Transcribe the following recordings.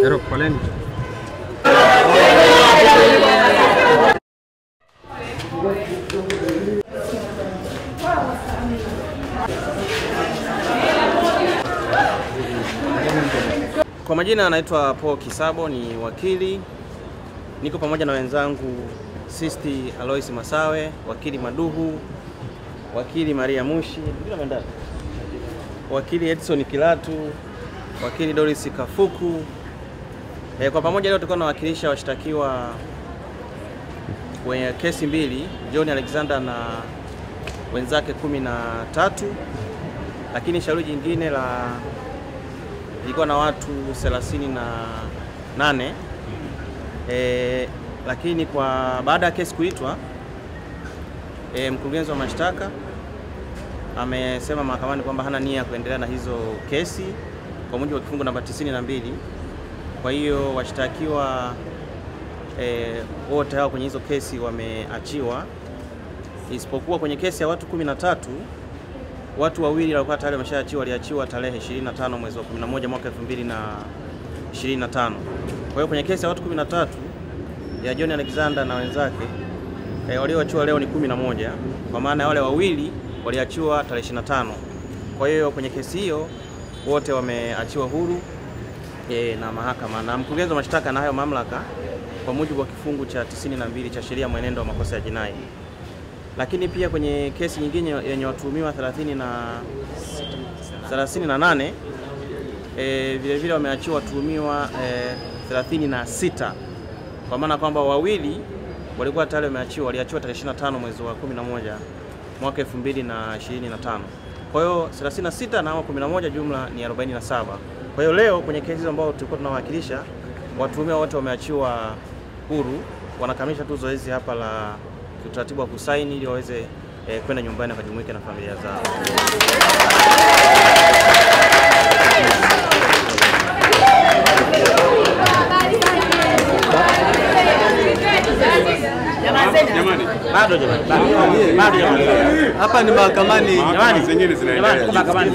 Pero poleni. Kwa majina anaitwa Paul Kisabo, ni wakili. Niko pamoja na wenzangu Sisti Alois Masawe, wakili Maduhu, wakili Maria Mushi, wakili Edson Kilatu, wakili Doris Kafuku. Kwa pamoja leo tulikuwa tunawakilisha washtakiwa kwenye kesi mbili, John Alexander na wenzake 13, lakini shauri jingine ilikuwa na watu 38. Lakini baada ya kesi kuitwa, mkurugenzi wa mashtaka amesema mahakamani kwamba hana nia kuendelea na hizo kesi kwa mujibu wa kifungu namba 92. Kwa hiyo washtakiwa wote hao kwenye hizo kesi wameachiwa, isipokuwa kwenye kesi ya watu 13 watu wawili walikuwa tayari wameshaachiwa, waliachiwa tarehe 25 mwezi wa 11 mwaka 2025. Kwa hiyo kwenye kesi ya watu 13 ya John Alexander na wenzake walioachiwa leo ni 11, kwa maana wale wawili waliachiwa tarehe 25. Kwa hiyo kwenye kesi hiyo wote wameachiwa huru na mahakama, na mkurugenzi wa mashtaka na hayo mamlaka kwa mujibu wa kifungu cha 92 cha sheria mwenendo wa makosa ya jinai. Lakini pia kwenye kesi nyingine yenye watuhumiwa 38 vile vile wameachiwa watuhumiwa 36, kwa maana kwamba wawili walikuwa tayari wameachiwa, waliachiwa tarehe 25 mwezi wa 11 mwaka 2025. Kwa hiyo 36 na 11 jumla ni 47. Kwa hiyo leo kwenye kesi ambazo tulikuwa tunawakilisha, watuhumiwa wote wameachiwa huru, wanakamilisha tu zoezi hapa la utaratibu wa kusaini ili waweze kwenda nyumbani wakajumuike na familia zao. Jamani. Hapa ni mahakamani. Jamani, zingine zinaendelea. Mahakamani.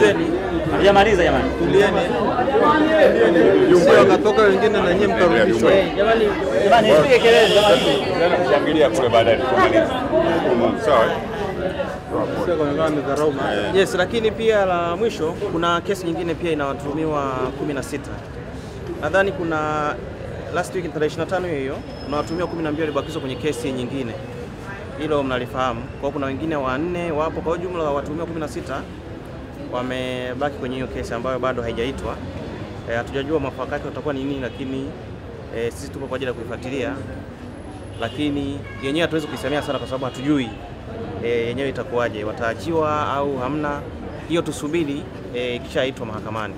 Hajamaliza jamani. Tulieni. Jumbe wakatoka wengine na nyinyi mtarudishwa. Jamani, nipige kelele jamani. Shangilia kule baadaye kumaliza. Sawa. Yes, lakini pia la mwisho kuna kesi nyingine pia ina watuhumiwa 16. Nadhani kuna last week tarehe 25 hiyo kuna watuhumiwa 12 walibakizwa kwenye kesi nyingine. Hilo mnalifahamu. Kwa hiyo kuna wengine 4 wapo, kwa jumla watuhumiwa 16 wamebaki kwenye hiyo kesi ambayo bado haijaitwa. Hatujajua mwafaka wake utakuwa ni nini, lakini sisi tupo kwa ajili ya kuifuatilia. Lakini yenyewe hatuwezi kuisemea sana kwa sababu hatujui yenyewe itakuwaje, wataachiwa au hamna. Hiyo tusubiri kisha aitwa mahakamani.